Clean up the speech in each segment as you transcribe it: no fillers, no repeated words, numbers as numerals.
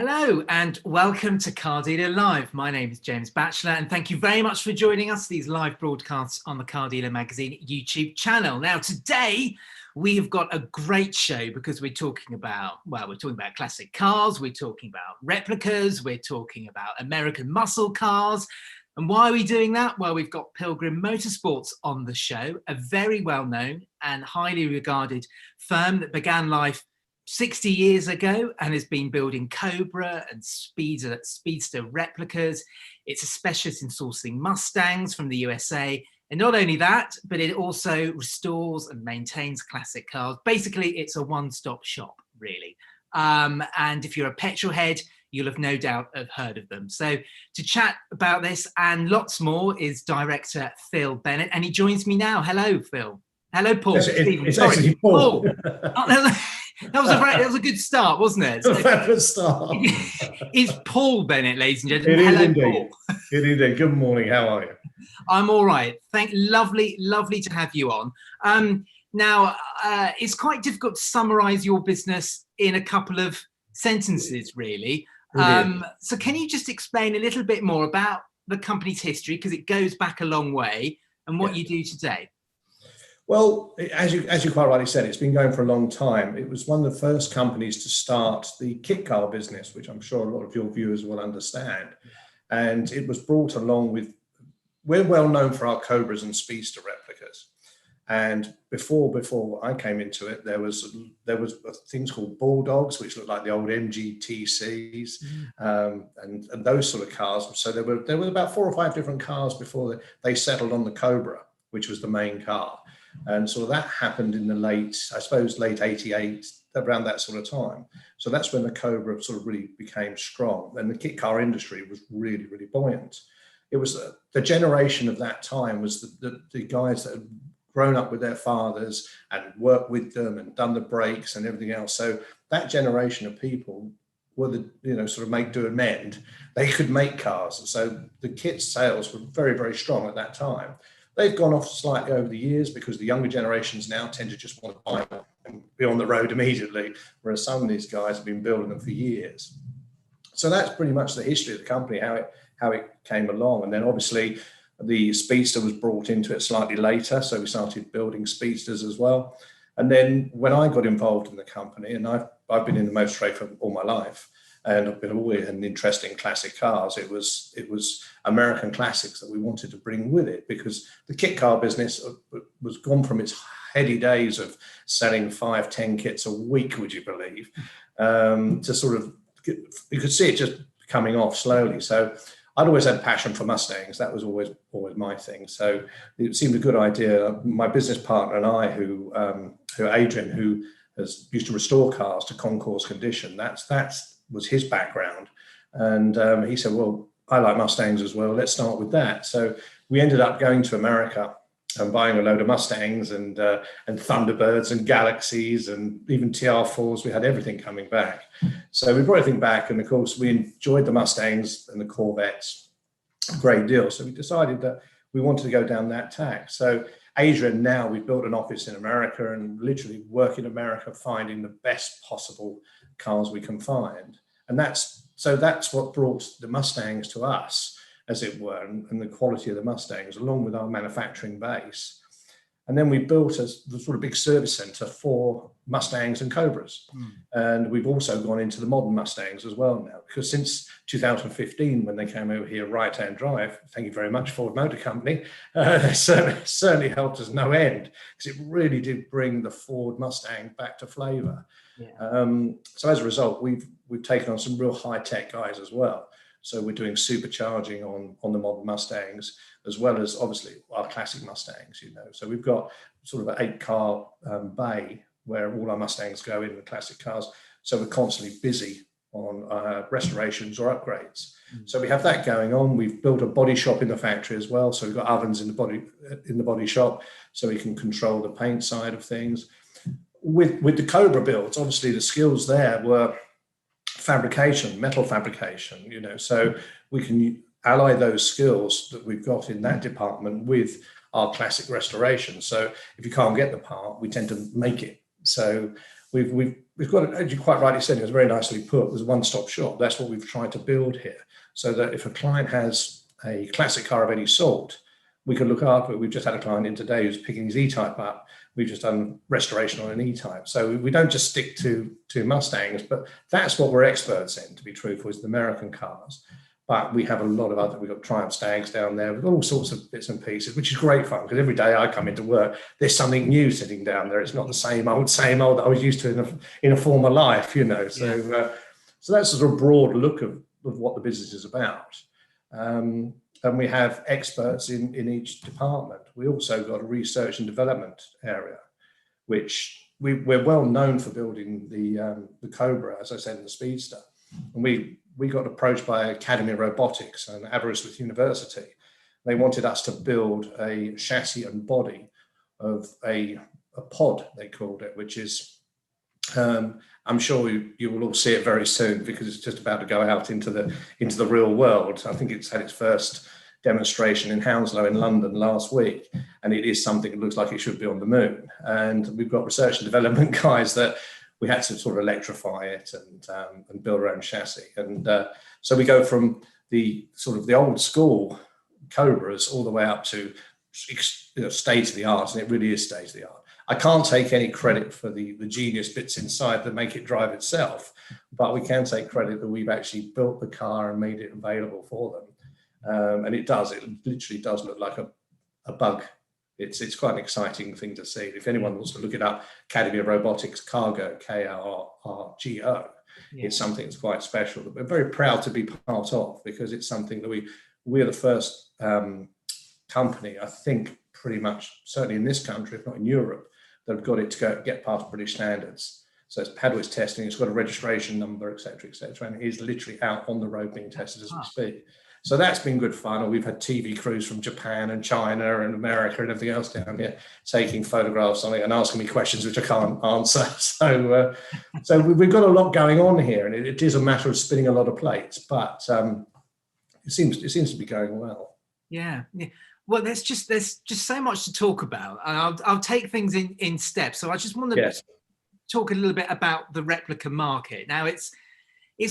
Hello and welcome to Car Dealer Live. My name is James Batchelor and thank you very much for joining us, these live broadcasts on the Car Dealer Magazine YouTube channel. Now today we've got a great show because we're talking about classic cars, we're talking about replicas, we're talking about American muscle cars. And why are we doing that? Well, we've got Pilgrim Motorsports on the show, a very well-known and highly regarded firm that began life 60 years ago and has been building Cobra and Speedster replicas. It's a specialist in sourcing Mustangs from the USA. And not only that, but it also restores and maintains classic cars. Basically, it's a one-stop shop, really. And if you're a petrol head, you'll have no doubt have heard of them. So to chat about this and lots more is director Phil Bennett. And he joins me now. Hello, Phil. Hello, Paul. It's actually Paul. That was a good start, wasn't it? A fabulous start. It's Paul Bennett, ladies and gentlemen. It is indeed. Paul. It is indeed. Good morning. How are you? I'm all right. Lovely to have you on. Now, it's quite difficult to summarise your business in a couple of sentences, really. So can you just explain a little bit more about the company's history, because it goes back a long way, and what you do today? Well, as you quite rightly said, it's been going for a long time. It was one of the first companies to start the kit car business, which I'm sure a lot of your viewers will understand. And it was brought along with, we're well known for our Cobras and Speedster replicas. And before I came into it, there was things called Bulldogs, which looked like the old MGTCs, and those sort of cars. So there were about 4 or 5 different cars before they settled on the Cobra, which was the main car. And so that happened in the late 88, around that sort of time. So that's when the Cobra sort of really became strong. And the kit car industry was really, really buoyant. It was the generation of that time was the guys that had grown up with their fathers and worked with them and done the brakes and everything else. So that generation of people were sort of make, do and mend. They could make cars. So the kit sales were very, very strong at that time. They've gone off slightly over the years because the younger generations now tend to just want to buy them and be on the road immediately, whereas some of these guys have been building them for years. So that's pretty much the history of the company, how it came along. And then obviously the Speedster was brought into it slightly later, so we started building Speedsters as well. And then when I got involved in the company, and I've been in the motor trade for all my life, and I've been always an interest in classic cars. It was American classics that we wanted to bring with it, because the kit car business was gone from its heady days of selling 5-10 kits a week, would you believe, to sort of, you could see it just coming off slowly. So I'd always had passion for Mustangs. That was always my thing. So it seemed a good idea. My business partner and I, who Adrian, who used to restore cars to concours condition, that's was his background. And he said, well, I like Mustangs as well. Let's start with that. So we ended up going to America and buying a load of Mustangs and Thunderbirds and Galaxies and even TR4s. We had everything coming back. So we brought everything back. And of course, we enjoyed the Mustangs and the Corvettes a great deal. So we decided that we wanted to go down that tack. So Adrian, now we've built an office in America and literally work in America, finding the best possible cars we can find. And that's what brought the Mustangs to us, as it were, and the quality of the Mustangs, along with our manufacturing base. And then we built a sort of big service center for Mustangs and Cobras. And we've also gone into the modern Mustangs as well now, because since 2015, when they came over here right-hand drive, thank you very much, Ford Motor Company, they certainly helped us no end, because it really did bring the Ford Mustang back to flavor. So as a result, we've taken on some real high-tech guys as well. So we're doing supercharging on the modern Mustangs, as well as obviously our classic Mustangs, So we've got sort of an 8-car bay where all our Mustangs go in, the classic cars. So we're constantly busy on restorations or upgrades. So we have that going on. We've built a body shop in the factory as well. So we've got ovens in the body shop, so we can control the paint side of things. With the Cobra builds, obviously the skills there were fabrication, metal fabrication, so we can ally those skills that we've got in that department with our classic restoration. So if you can't get the part, we tend to make it. So we've got, as you quite rightly said, it was very nicely put, there's a one-stop shop. That's what we've tried to build here, so that if a client has a classic car of any sort, we can look after it. We've just had a client in today who's picking his E-Type up. We've just done restoration on an E-Type. So we don't just stick to Mustangs, but that's what we're experts in, to be truthful, is the American cars. But we have a lot of other, we've got Triumph Stags down there. We've got all sorts of bits and pieces, which is great fun, because every day I come into work, there's something new sitting down there. It's not the same old that I was used to in a former life, you know. So, Yeah. So that's sort of a broad look of what the business is about. And we have experts in each department. We also got a research and development area, which we're well known for building the Cobra, as I said, and the Speedster. And we got approached by Academy of Robotics and Aberystwyth University. They wanted us to build a chassis and body of a pod, they called it, which is, I'm sure you will all see it very soon, because it's just about to go out into the real world. I think it's had its first demonstration in Hounslow in London last week, and it is something that looks like it should be on the moon. And we've got research and development guys that we had to sort of electrify it and build our own chassis. And so we go from the sort of the old school Cobras all the way up to state of the art, and it really is state of the art. I can't take any credit for the genius bits inside that make it drive itself, but we can take credit that we've actually built the car and made it available for them. And it literally does look like a bug. It's quite an exciting thing to see. If anyone wants to look it up, Academy of Robotics Cargo, KRRGO, it's something that's quite special that we're very proud to be part of, because it's something that we're the first company, I think, pretty much certainly in this country, if not in Europe, that have got it to get past British standards. So it's had its testing, it's got a registration number, et cetera, and it is literally out on the road being tested as we speak. So that's been good fun. And we've had TV crews from Japan and China and America and everything else down here taking photographs on it and asking me questions which I can't answer. So we've got a lot going on here, and it is a matter of spinning a lot of plates, but it seems to be going well. Yeah. Well, there's just so much to talk about, and I'll take things in steps. So I just want to talk a little bit about the replica market. Now, it's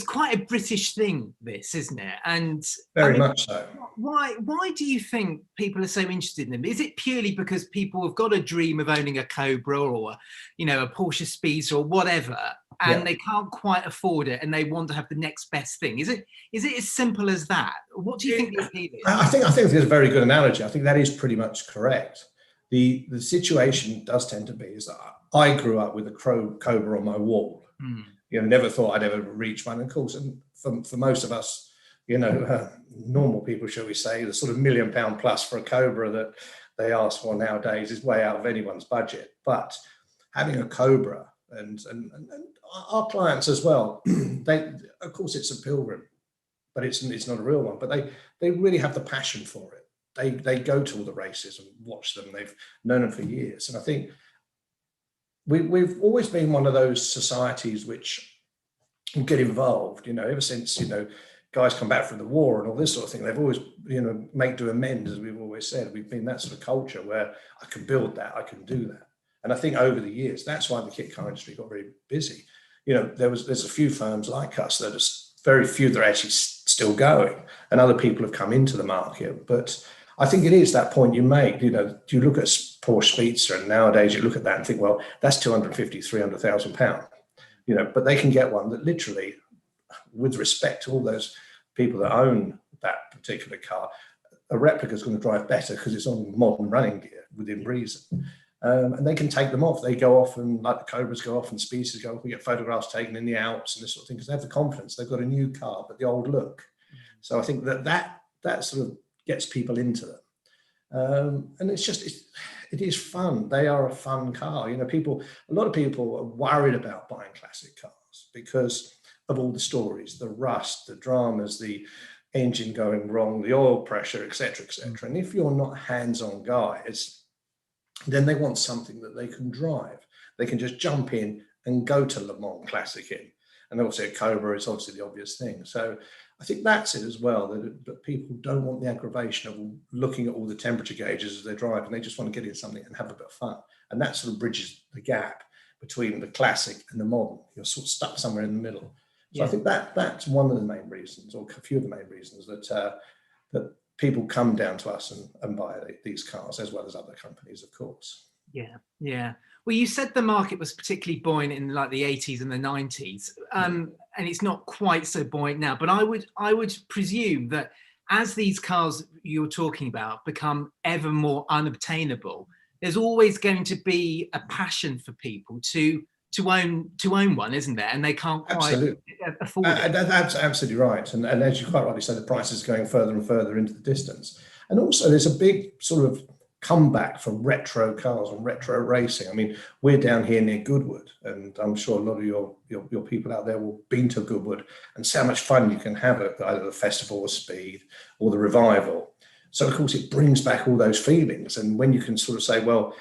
quite a British thing, this, isn't it? And very much so. Why do you think people are so interested in them? Is it purely because people have got a dream of owning a Cobra or a Porsche Speedster or whatever, and they can't quite afford it, and they want to have the next best thing? Is it as simple as that? What do you think the appeal is? I think there's a very good analogy. I think that is pretty much correct. The situation does tend to be is that I grew up with a Cobra on my wall. Never thought I'd ever reach one. Of course, and for most of us, normal people, shall we say, the sort of £1 million plus for a Cobra that they ask for nowadays is way out of anyone's budget. But having a Cobra and our clients as well, of course it's a Pilgrim, but it's not a real one. But they really have the passion for it. They go to all the races and watch them. They've known them for years, and I think we've always been one of those societies which get involved, ever since, guys come back from the war and all this sort of thing. They've always, make do amend, as we've always said. We've been that sort of culture where I can build that, I can do that. And I think over the years, that's why the kit car industry got very busy. There's a few firms like us that are very few that are actually still going, and other people have come into the market. But I think it is that point you make. Do you look at Porsche Speedster, and nowadays you look at that and think, well, that's £250,000-300,000 £300,000. But they can get one that literally, with respect to all those people that own that particular car, a replica is going to drive better because it's on modern running gear within reason. And they can take them off. They go off, and like the Cobras go off and Speedsters go off. We get photographs taken in the Alps and this sort of thing, because they have the confidence. They've got a new car, but the old look. So I think that sort of gets people into them. And it is fun. They are a fun car. A lot of people are worried about buying classic cars because of all the stories, the rust, the dramas, the engine going wrong, the oil pressure, etc., etc. And if you're not hands-on guys, then they want something that they can drive. They can just jump in and go to Le Mans Classic in. And obviously a Cobra is obviously the obvious thing. So I think that's it as well, that people don't want the aggravation of looking at all the temperature gauges as they drive, and they just want to get in something and have a bit of fun. And that sort of bridges the gap. between the classic and the modern. You're sort of stuck somewhere in the middle. So Yeah. I think that's one of the main reasons, or a few of the main reasons, that people come down to us and buy these cars, as well as other companies, of course. Yeah, yeah. Well, you said the market was particularly buoyant in like the 80s and the 90s, and it's not quite so buoyant now. But I would presume that as these cars you're talking about become ever more unobtainable, there's always going to be a passion for people to own one, isn't there? And they can't quite afford it. That's absolutely right. And as you quite rightly say, the price is going further and further into the distance. And also there's a big sort of comeback for retro cars and retro racing. I mean, we're down here near Goodwood, and I'm sure a lot of your people out there will have been to Goodwood and see how much fun you can have at either the Festival of Speed or the Revival. So of course it brings back all those feelings. And when you can sort of say, well,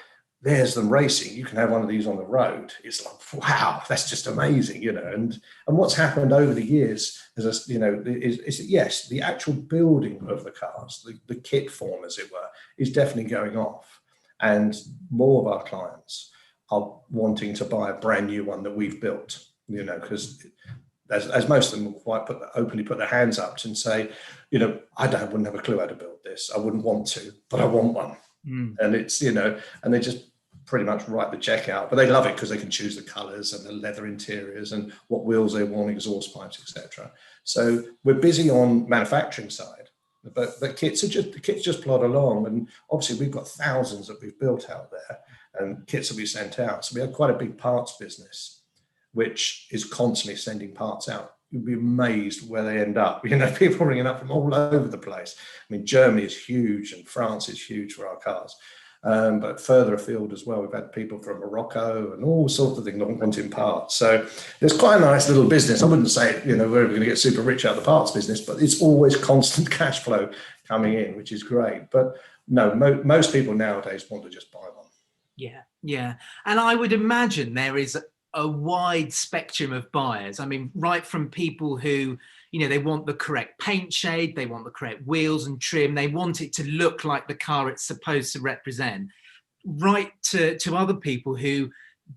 there's them racing, you can have one of these on the road. It's like, wow, that's just amazing, you know. And what's happened over the years is, you know, is yes, the actual building of the cars, the kit form, as it were, is definitely going off. And more of our clients are wanting to buy a brand new one that we've built, you know, because as most of them will quite openly put their hands up and say, you know, wouldn't have a clue how to build this. I wouldn't want to, but I want one. And it's, you know, and they just pretty much write the check out, but they love it because they can choose the colors and the leather interiors and what wheels they want, exhaust pipes, etc. So we're busy on manufacturing side, but the kits just plod along. And obviously we've got thousands that we've built out there, and kits will be sent out. So we have quite a big parts business, which is constantly sending parts out. You'd be amazed where they end up. You know, people ringing up from all over the place. I mean, Germany is huge and France is huge for our cars. But further afield as well, we've had people from Morocco and all sorts of things wanting parts. So there's quite a nice little business. I wouldn't say, you know, we're going to get super rich out of the parts business, but it's always constant cash flow coming in, which is great. But no, most people nowadays want to just buy one. Yeah, yeah. And I would imagine there is a wide spectrum of buyers. I mean, right from people who, you know, they want the correct paint shade, they want the correct wheels and trim, they want it to look like the car it's supposed to represent, right to other people who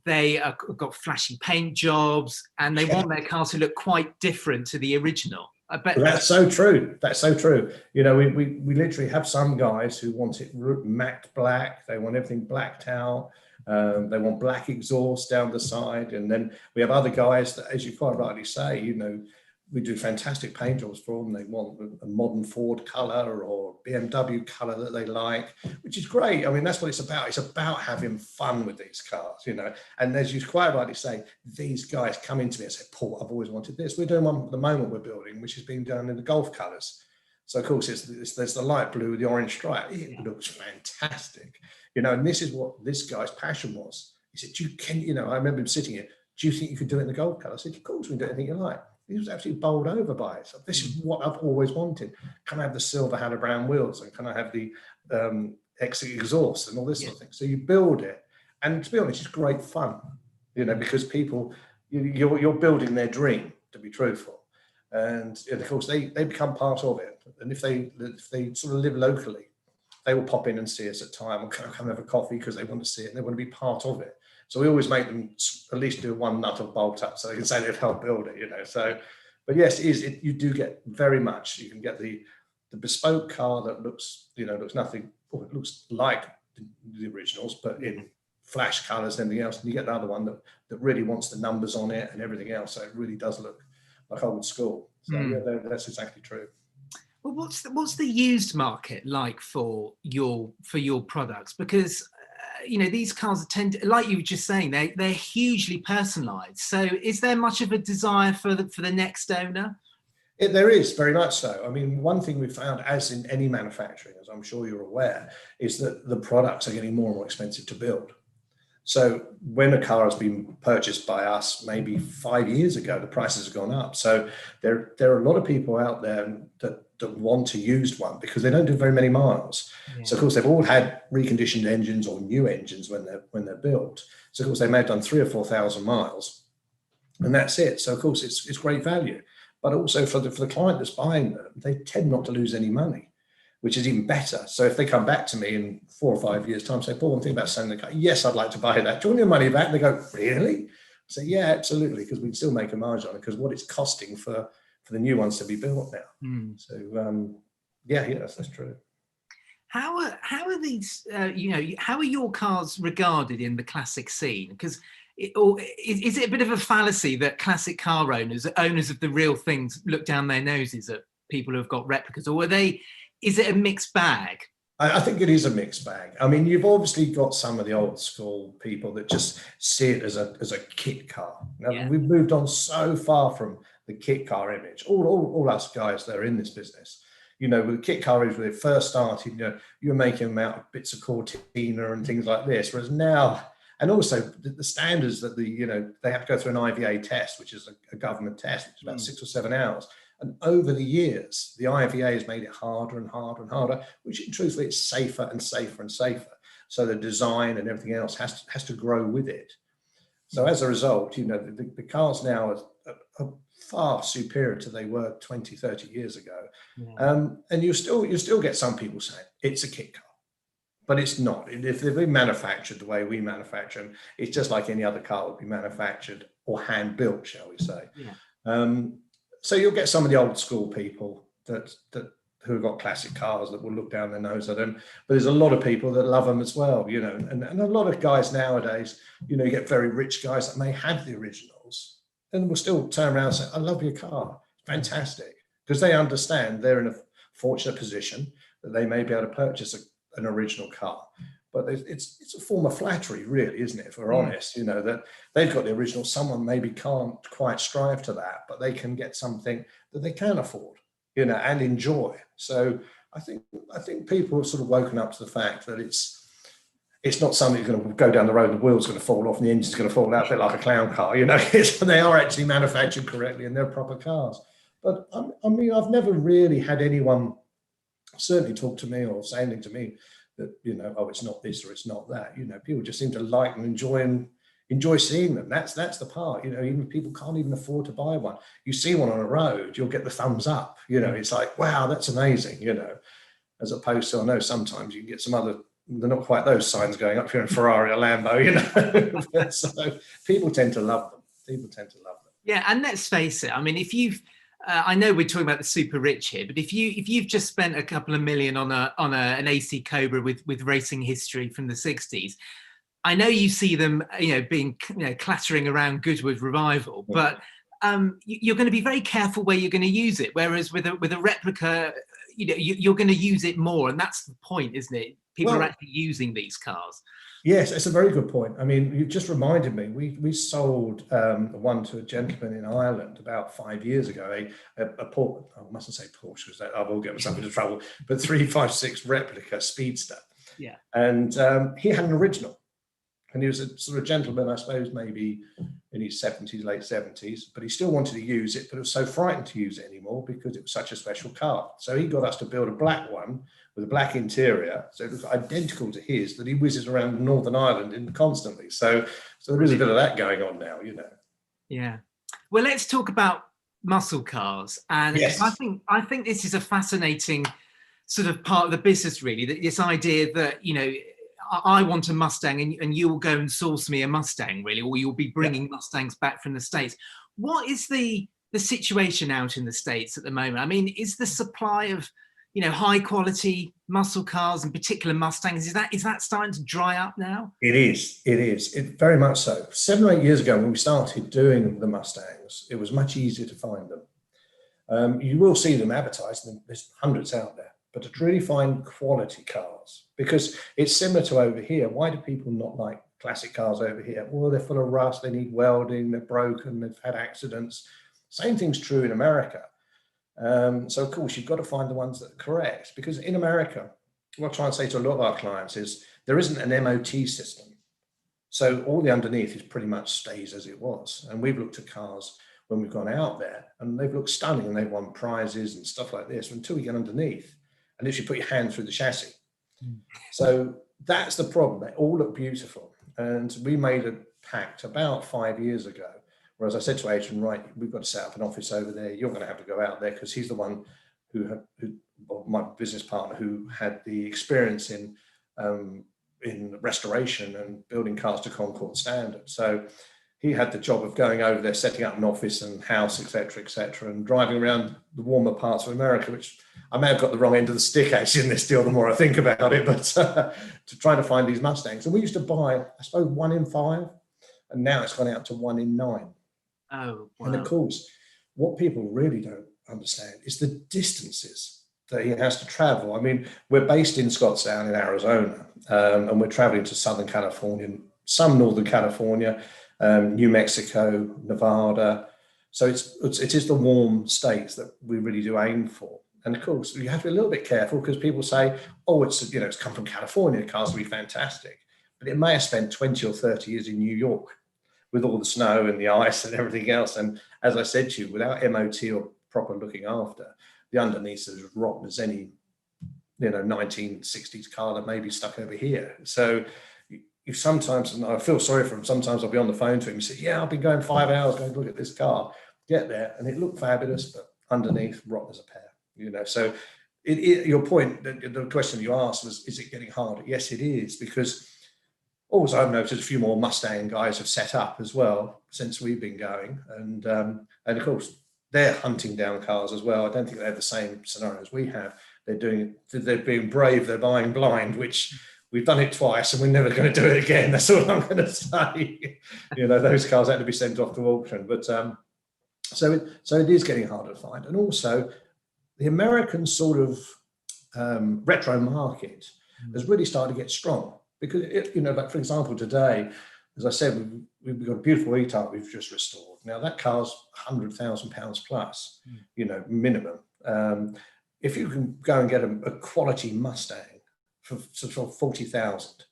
they got flashy paint jobs and they want their car to look quite different to the original. I bet that's so true. That's so true. You know, we literally have some guys who want it matte black. They want everything blacked out. They want black exhaust down the side. And then we have other guys that, as you quite rightly say, you know, we do fantastic paint jobs for them. They want a modern Ford color or BMW color that they like, which is great. I mean, that's what it's about. It's about having fun with these cars, you know. And as you quite rightly say, these guys come into me and say, Paul, I've always wanted this. We're doing one at the moment we're building, which is being done in the Golf colors. So of course there's the light blue with the orange stripe. It looks fantastic, you know. And this is what this guy's passion was. He said, you know, I remember him sitting here. Do you think you could do it in the Golf color? I said, of course we can do anything you like. He was absolutely bowled over by it. So this is what I've always wanted. Can I have the silver Hannah Brown wheels, and can I have the exit exhaust and all this sort of thing? So you build it, and to be honest, it's great fun, you know, because people, you're building their dream, to be truthful, and of course they become part of it. And if they sort of live locally, they will pop in and see us at time, or come have a coffee because they want to see it and they want to be part of it. So we always make them at least do one nut of bolt up so they can say they've helped build it, you know. So, but yes, you do get very much. You can get the bespoke car that looks, you know, looks nothing, or it looks like the originals, but in flash colors and everything else. And you get the other one that really wants the numbers on it and everything else. So it really does look like old school. So yeah, that's exactly true. Well, what's the used market like for your products? Because you know, these cars like you were just saying, they're hugely personalized. So is there much of a desire for the next owner? There is, very much so. I mean, one thing we've found, as in any manufacturing, as I'm sure you're aware, is that the products are getting more and more expensive to build. So when a car has been purchased by us maybe 5 years ago, the prices have gone up. So there are a lot of people out there that want a used one because they don't do very many miles. Yeah. So of course they've all had reconditioned engines or new engines when they're built. So of course they may have done 3,000 or 4,000 miles, and that's it. So of course it's great value, but also for the client that's buying them, they tend not to lose any money. which is even better. So if they come back to me in 4 or 5 years' time, say, Paul, I'm thinking about selling the car. Yes, I'd like to buy that. Do you want your money back? And they go, really? I say, yeah, absolutely, because we can still make a margin on it because what it's costing for the new ones to be built now. So yeah, that's true. How are these? How are your cars regarded in the classic scene? Because is it a bit of a fallacy that classic car owners of the real things look down their noses at people who have got replicas, or is it a mixed bag? I think it is a mixed bag. I mean, you've obviously got some of the old school people that just see it as a kit car. Now, we've moved on so far from the kit car image. All us guys that are in this business, with the kit car image when it first started, you were making them out of bits of Cortina and things like this. Whereas now, and also the standards that they have to go through an IVA test, which is a government test, which is about 6 or 7 hours. And over the years, the IVA has made it harder and harder and harder, which truthfully, it's safer and safer and safer. So the design and everything else has to grow with it. So as a result, the cars now are far superior to they were 20, 30 years ago. And you still get some people saying it's a kit car, but it's not. If they've been manufactured the way we manufacture them, it's just like any other car would be manufactured or hand built, shall we say. So you'll get some of the old school people that who have got classic cars that will look down their nose at them, but there's a lot of people that love them as well, and a lot of guys nowadays, you get very rich guys that may have the originals and will still turn around and say, I love your car, fantastic, because they understand they're in a fortunate position that they may be able to purchase an original car. But it's a form of flattery, really, isn't it? If we're honest, that they've got the original. Someone maybe can't quite strive to that, but they can get something that they can afford, and enjoy. So I think people have sort of woken up to the fact that it's not something that's going to go down the road, the wheel's going to fall off, and the engine's going to fall out, a bit like a clown car. They are actually manufactured correctly and they're proper cars. But I mean, I've never really had anyone certainly talk to me or say anything to me that, oh, it's not this or it's not that. People just seem to like and enjoy seeing them. That's the part. Even people can't even afford to buy one. You see one on a road, you'll get the thumbs up. It's like, wow, that's amazing. As opposed to, I know sometimes you can get some other. They're not quite those signs going up here in Ferrari or Lambo. So people tend to love them. Yeah, and let's face it. I mean, if you've I know we're talking about the super rich here, but if you've just spent a couple of million on an AC Cobra with racing history from the 60s, I know you see them, being clattering around Goodwood Revival, but you're going to be very careful where you're going to use it. Whereas with a replica, you're going to use it more, and that's the point, isn't it? People are actually using these cars. Yes, it's a very good point. I mean, you've just reminded me, we sold one to a gentleman in Ireland about 5 years ago, a Porsche, I mustn't say Porsche because I will get myself into trouble, but 356 replica Speedster. Yeah. And he had an original. And he was a sort of gentleman, I suppose, maybe in his 70s, late 70s, but he still wanted to use it, but was so frightened to use it anymore because it was such a special car. So he got us to build a black one with a black interior, so it was identical to his, that he whizzes around Northern Ireland in constantly. So there is a bit of that going on now, Yeah. Well, let's talk about muscle cars. And yes. I think this is a fascinating sort of part of the business, really, that this idea that, I want a Mustang and you'll go and source me a Mustang, really, or you'll be bringing Mustangs back from the States. What is the situation out in the States at the moment? I mean, is the supply of, high quality muscle cars, in particular Mustangs, is that starting to dry up now? It is. It very much so. 7 or 8 years ago, when we started doing the Mustangs, it was much easier to find them. You will see them advertised, and there's hundreds out there. But to really find quality cars, because it's similar to over here. Why do people not like classic cars over here? Well, they're full of rust, they need welding, they're broken, they've had accidents. Same thing's true in America. So of course, you've got to find the ones that are correct, because in America, what I try and say to a lot of our clients is there isn't an MOT system. So all the underneath is pretty much stays as it was. And we've looked at cars when we've gone out there and they've looked stunning and they've won prizes and stuff like this until we get underneath. And literally put your hand through the chassis. So that's the problem. They all look beautiful. And we made a pact about 5 years ago, whereas I said to Adrian, right, we've got to set up an office over there. You're going to have to go out there because he's the one who my business partner who had the experience in restoration and building cars to Concord standard. So he had the job of going over there, setting up an office and house, et cetera, and driving around the warmer parts of America, which I may have got the wrong end of the stick actually in this deal the more I think about it, but to try to find these Mustangs. And we used to buy, I suppose, 1 in 5, and now it's gone out to 1 in 9. Oh, wow. And of course, what people really don't understand is the distances that he has to travel. I mean, we're based in Scottsdale in Arizona, and we're traveling to Southern California, some Northern California, New Mexico, Nevada. So it is the warm states that we really do aim for. And of course, you have to be a little bit careful because people say, oh, it's come from California, cars will be fantastic. But it may have spent 20 or 30 years in New York with all the snow and the ice and everything else. And as I said to you, without MOT or proper looking after, the underneath is as rotten as any 1960s car that may be stuck over here. So you sometimes, and I feel sorry for him, sometimes I'll be on the phone to him and say, yeah, I've been going 5 hours going to look at this car, get there, and it looked fabulous, but underneath, rotten as a pear. So your point, the question you asked was, is it getting harder? Yes, it is, because also I've noticed a few more Mustang guys have set up as well since we've been going, and of course they're hunting down cars as well. I don't think they have the same scenarios we have. They're being brave, they're buying blind, which we've done it twice and we're never going to do it again. That's all I'm going to say. Those cars had to be sent off to auction, but so it is getting harder to find, and also the American sort of retro market has really started to get strong because, like for example, today, as I said, we've got a beautiful E-Type we've just restored. Now that car's £100,000 plus, minimum. If you can go and get a quality Mustang for 40,000,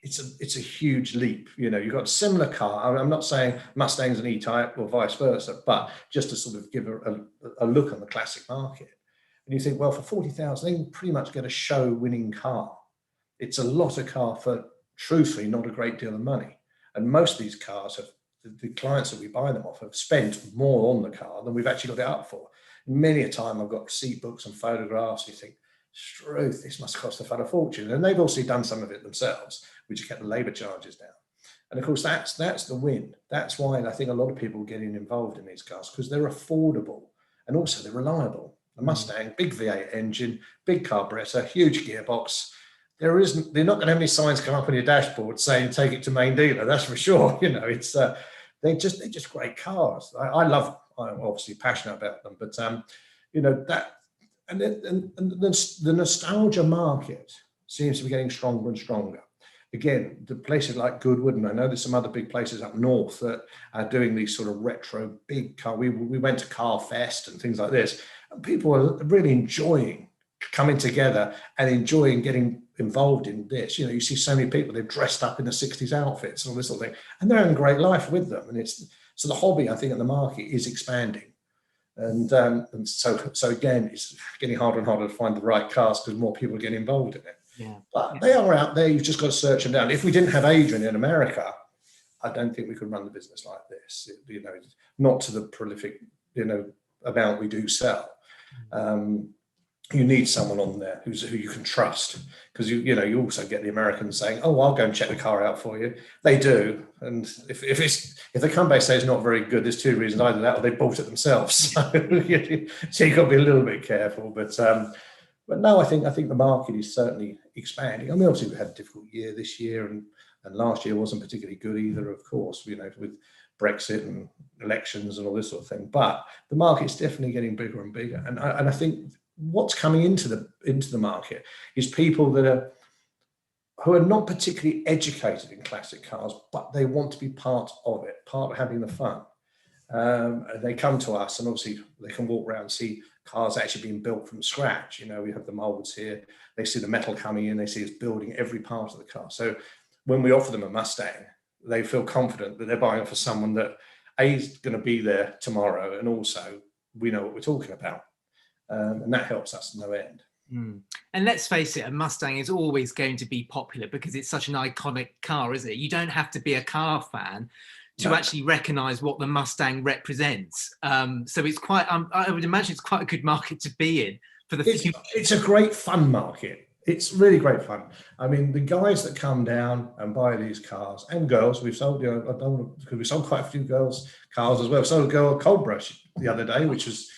it's a huge leap. You've got a similar car. I'm not saying Mustang's an E-Type or vice versa, but just to sort of give a look on the classic market. And you think, well, for 40,000, they can pretty much get a show-winning car. It's a lot of car for, truthfully, not a great deal of money. And most of these cars the clients that we buy them off have spent more on the car than we've actually got it up for. Many a time I've got receipt books and photographs. You think, Struth, this must cost a fat of fortune. And they've also done some of it themselves, which kept the labour charges down. And of course, that's the win. That's why I think a lot of people are getting involved in these cars, because they're affordable and also they're reliable. The Mustang, big V8 engine, big carburetor, huge gearbox. They're not going to have any signs come up on your dashboard saying take it to main dealer. That's for sure. It's they're just great cars. I'm obviously passionate about them, but that and the nostalgia market seems to be getting stronger and stronger. Again, the places like Goodwood, and I know there's some other big places up north that are doing these sort of retro big car. We went to Car Fest and things like this, and people are really enjoying coming together and enjoying getting involved in this. You see so many people, they've dressed up in the 60s outfits and all this sort of thing, and they're having a great life with them. And so the hobby, I think, in the market is expanding. And so again, it's getting harder and harder to find the right cars because more people get involved in it. Yeah. But they are out there. You've just got to search them down. If we didn't have Adrian in America, I don't think we could run the business like this. Not to the prolific, amount we do sell. You need someone on there who you can trust, because you also get the Americans saying, "Oh, I'll go and check the car out for you." They do, and if the company says it's not very good, there's two reasons: either that or they bought it themselves. So you've got to be a little bit careful. But no, I think the market is certainly expanding. I mean, obviously we had a difficult year this year, and last year wasn't particularly good either, of course. With Brexit and elections and all this sort of thing. But the market's definitely getting bigger and bigger, and I think what's coming into the market is people who are not particularly educated in classic cars, but they want to be part of it, part of having the fun. And they come to us, and obviously they can walk around and see cars actually being built from scratch. We have the molds here. They see the metal coming in. They see us building every part of the car. So when we offer them a Mustang, they feel confident that they're buying it for someone that is going to be there tomorrow, and also we know what we're talking about. And that helps us no end. And let's face it, a Mustang is always going to be popular because it's such an iconic car, isn't it? You don't have to be a car fan to actually recognise what the Mustang represents. So it's quite, I would imagine it's quite a good market to be in for the It's future? it's a great fun market. It's really great fun. I mean, the guys that come down and buy these cars, and girls, we've sold, you know, I don't, because we sold quite a few girls cars as well. We sold a girl a Cobra the other day, which was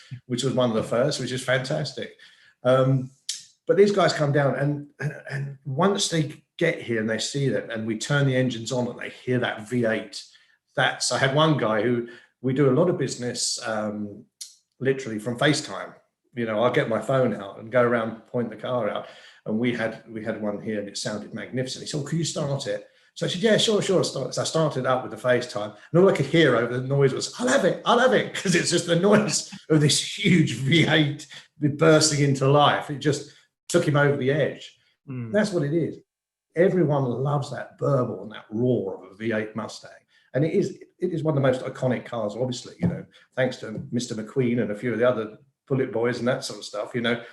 one of the first, which is fantastic. But these guys come down, and once they get here and they see that, and we turn the engines on and they hear that V8. I had one guy who, we do a lot of business literally from FaceTime. You know, I'll get my phone out and go around, point the car out. And we had one here and it sounded magnificent. He said, "Oh, can you start it?" So I said, "Yeah, sure." So I started up with the FaceTime, and all I could hear over the noise was, I'll have it," because it's just the noise of this huge V8 bursting into life. It just took him over the edge. That's what it is. Everyone loves that burble and that roar of a V8 Mustang. And it is one of the most iconic cars, obviously, you know, thanks to Mr. McQueen and a few of the other Bullet Boys and that sort of stuff. You know,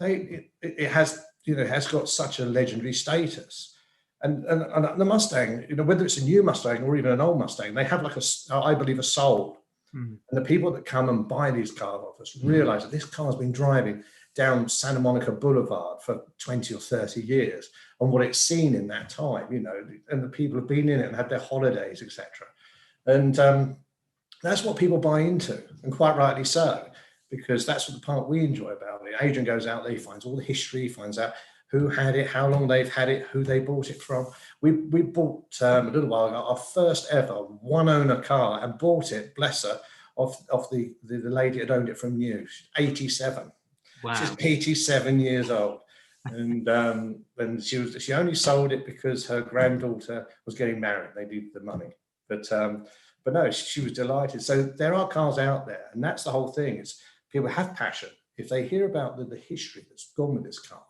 it has got such a legendary status. And the Mustang, you know, whether it's a new Mustang or even an old Mustang, they have like I believe, a soul. And the people that come and buy these cars off us realize that this car's been driving down Santa Monica Boulevard for 20 or 30 years, and what it's seen in that time, you know, and the people have been in it and had their holidays, etc. And that's what people buy into, and quite rightly so, because that's what the part we enjoy about it. Adrian goes out there, he finds all the history, finds out who had it, how long they've had it, who they bought it from. We bought a little while ago our first ever one owner car, and bought it, bless her, off the lady that owned it from new, 87. Wow. She's 87 years old, and she only sold it because her granddaughter was getting married. They needed the money, but no, she was delighted. So there are cars out there, and that's the whole thing. Is people have passion. If they hear about the history that's gone with this car,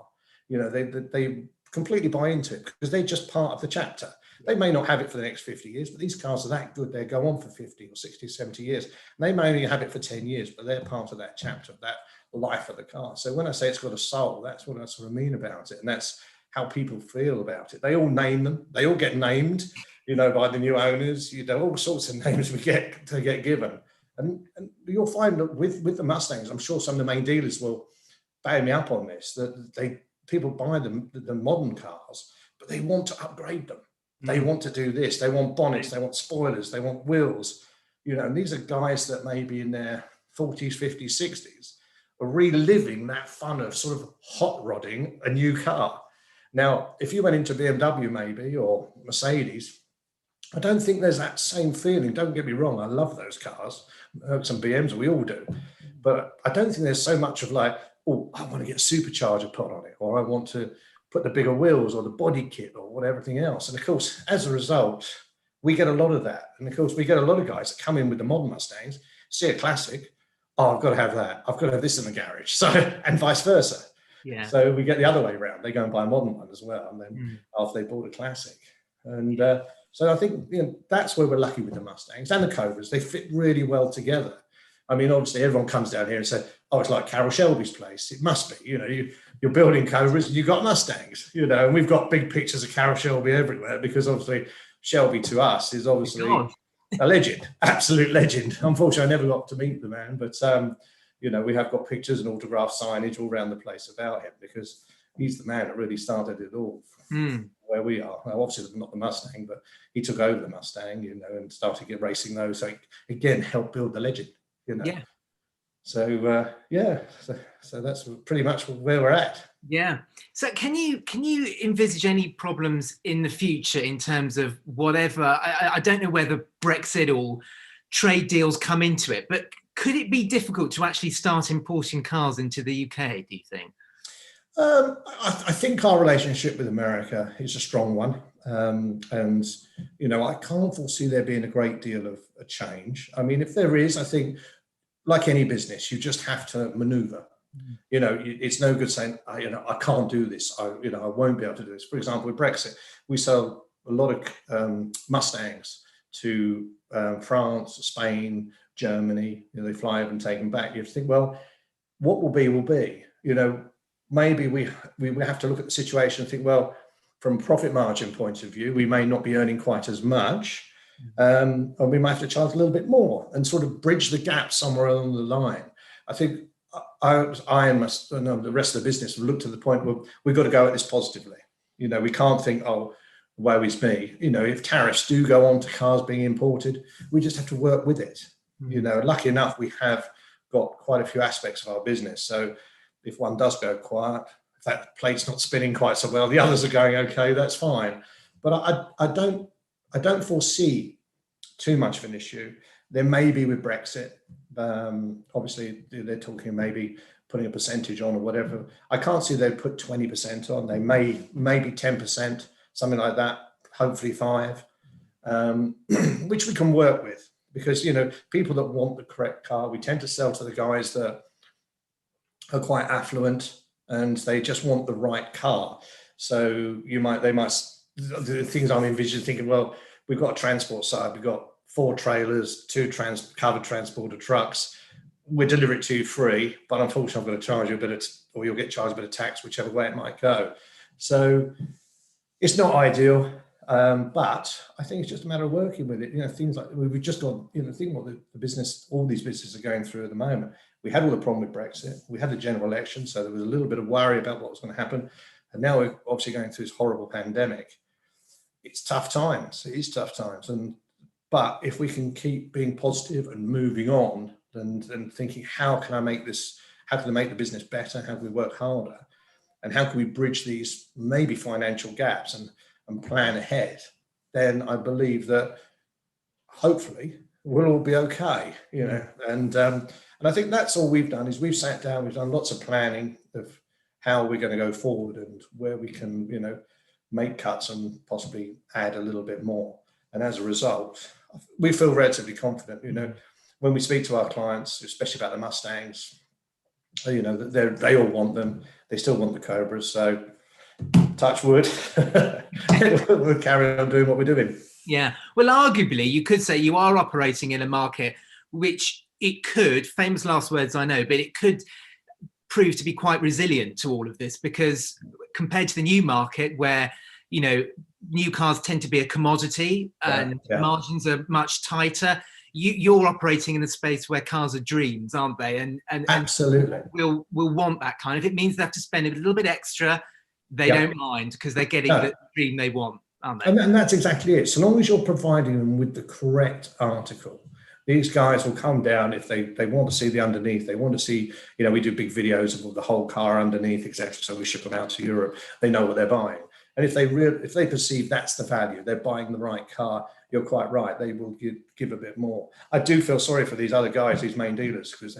you know, they completely buy into it, because they're just part of the chapter. They may not have it for the next 50 years, but these cars are that good. They go on for 50 or 60, 70 years. And they may only have it for 10 years, but they're part of that chapter, that life of the car. So when I say it's got a soul, that's what I sort of mean about it. And that's how people feel about it. They all name them. They all get named, you know, by the new owners. You know, all sorts of names they get given. And you'll find that with the Mustangs, I'm sure some of the main dealers will back me up on this, that people buy the modern cars, but they want to upgrade them. They want to do this. They want bonnets. They want spoilers. They want wheels. You know, and these are guys that may be in their 40s, 50s, 60s, are reliving that fun of sort of hot rodding a new car. Now, if you went into BMW maybe, or Mercedes, I don't think there's that same feeling. Don't get me wrong. I love those cars. Some BMs, we all do. But I don't think there's so much of like, oh, I want to get a supercharger put on it, or I want to put the bigger wheels or the body kit or whatever, everything else. And of course, as a result, we get a lot of that. And of course, we get a lot of guys that come in with the modern Mustangs, see a classic, oh, I've got to have that. I've got to have this in the garage. So, and vice versa. Yeah. So we get the other way around. They go and buy a modern one as well. And then after they bought a classic. And so I think, you know, that's where we're lucky with the Mustangs and the Cobras. They fit really well together. I mean, obviously everyone comes down here and says, oh, it's like Carroll Shelby's place. It must be, you know, you're building Cobras and you've got Mustangs, you know, and we've got big pictures of Carroll Shelby everywhere, because obviously Shelby to us is obviously a legend, absolute legend. Unfortunately, I never got to meet the man, but, you know, we have got pictures and autograph signage all around the place about him, because he's the man that really started it all where we are. Well, obviously not the Mustang, but he took over the Mustang, you know, and started racing those. So again, helped build the legend, you know. Yeah. So so that's pretty much where we're at. Yeah. So can you envisage any problems in the future in terms of whatever? I don't know whether Brexit or trade deals come into it, but could it be difficult to actually start importing cars into the UK, do you think? I think our relationship with America is a strong one. And, you know, I can't foresee there being a great deal of a change. I mean, if there is, I think, like any business, you just have to maneuver. You know, it's no good saying, you know, I can't do this. I won't be able to do this. For example, with Brexit, we sell a lot of Mustangs to France, Spain, Germany. You know, they fly over and take them back. You have to think, well, what will be. You know, maybe we have to look at the situation and think, well, from a profit margin point of view, we may not be earning quite as much. And we might have to charge a little bit more and sort of bridge the gap somewhere along the line. I think I and the rest of the business have looked to the point where we've got to go at this positively. We can't think, oh, woe is me. If tariffs do go on to cars being imported, we just have to work with it. Lucky enough, we have got quite a few aspects of our business. So if one does go quiet, if that plate's not spinning quite so well, the others are going okay, that's fine. But I don't foresee too much of an issue. There may be with Brexit. Obviously, they're talking maybe putting a percentage on or whatever. I can't see they'd put 20% on. They maybe 10%, something like that, hopefully 5%, which we can work with. Because, people that want the correct car, we tend to sell to the guys that are quite affluent and they just want the right car. So the things I'm envisioning, thinking, well, we've got a transport side, we've got 4 trailers, 2 covered transporter trucks. We'll deliver it to you free, but unfortunately, I'm going to charge you a bit or you'll get charged a bit of tax, whichever way it might go. So it's not ideal, but I think it's just a matter of working with it. Things like we've just got, think what the business, all these businesses are going through at the moment. We had all the problem with Brexit. We had the general election, so there was a little bit of worry about what was going to happen. And now we're obviously going through this horrible pandemic. It's tough times. It is tough times. But if we can keep being positive and moving on and thinking, how can I make the business better? How can we work harder? And how can we bridge these maybe financial gaps and plan ahead? Then I believe that hopefully we'll all be okay, And I think that's all we've done is we've sat down, we've done lots of planning of how we're going to go forward and where we can, make cuts and possibly add a little bit more. And as a result, we feel relatively confident, when we speak to our clients, especially about the Mustangs, that they all want them. They still want the Cobras. So touch wood, we'll carry on doing what we're doing. Yeah. Well, arguably, you could say you are operating in a market which it could, famous last words I know, but it could prove to be quite resilient to all of this, because compared to the new market where, new cars tend to be a commodity and margins are much tighter, you're operating in a space where cars are dreams, aren't they? And absolutely, we'll want that kind. If it means they have to spend a little bit extra, they don't mind, because they're getting the dream they want, aren't they? And that's exactly it. So long as you're providing them with the correct article, these guys will come down if they want to see the underneath. They want to see, we do big videos of the whole car underneath, etc. So we ship them out to Europe. They know what they're buying. And if they perceive that's the value, they're buying the right car, you're quite right. They will give a bit more. I do feel sorry for these other guys, these main dealers, because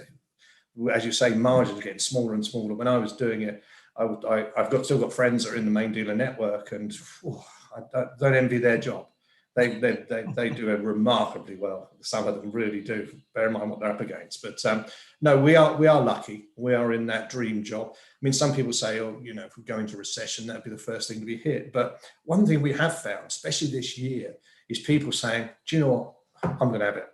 as you say, margins are getting smaller and smaller. When I was doing it, I've still got friends that are in the main dealer network, and I don't envy their job. They do it remarkably well. Some of them really do. Bear in mind what they're up against. But no, we are lucky. We are in that dream job. I mean, some people say, if we go into recession, that'd be the first thing to be hit. But one thing we have found, especially this year, is people saying, do you know what? I'm going to have it.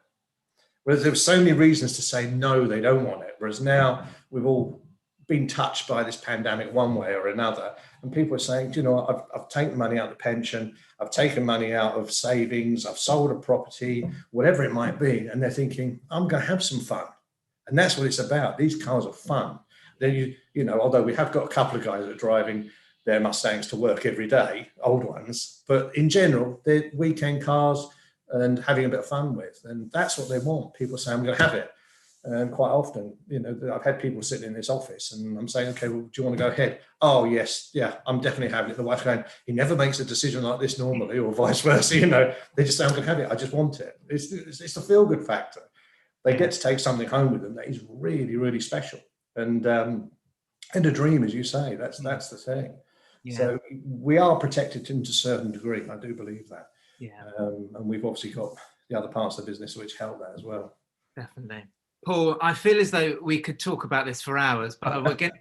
Whereas there were so many reasons to say no, they don't want it. Whereas now we've all been touched by this pandemic one way or another. And people are saying, do you know what? I've taken money out of the pension. I've taken money out of savings. I've sold a property, whatever it might be. And they're thinking, I'm going to have some fun. And that's what it's about. These cars are fun. Then although we have got a couple of guys that are driving their Mustangs to work every day, old ones, but in general, they're weekend cars and having a bit of fun with. And that's what they want. People say, I'm going to have it. And quite often, I've had people sitting in this office and I'm saying, okay, well, do you want to go ahead? Oh, yes. Yeah, I'm definitely having it. The wife's going, he never makes a decision like this normally, or vice versa. They just say, I'm going to have it. I just want it. It's a feel good factor. They get to take something home with them that is really, really special. And a dream, as you say, that's the thing. Yeah. So we are protected to a certain degree. I do believe that. Yeah. And we've obviously got the other parts of the business which help that as well. Definitely. Paul, I feel as though we could talk about this for hours, but we're going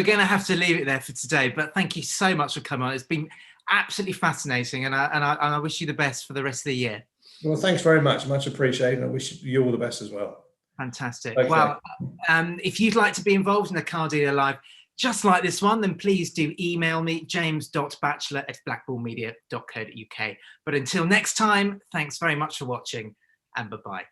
to have to leave it there for today. But thank you so much for coming on. It's been absolutely fascinating, and I wish you the best for the rest of the year. Well, thanks very much. Much appreciated. And I wish you all the best as well. Fantastic. Okay. Well, if you'd like to be involved in a Car Dealer Live just like this one, then please do email me, james.batchelor@blackballmedia.co.uk. But until next time, thanks very much for watching, and bye-bye.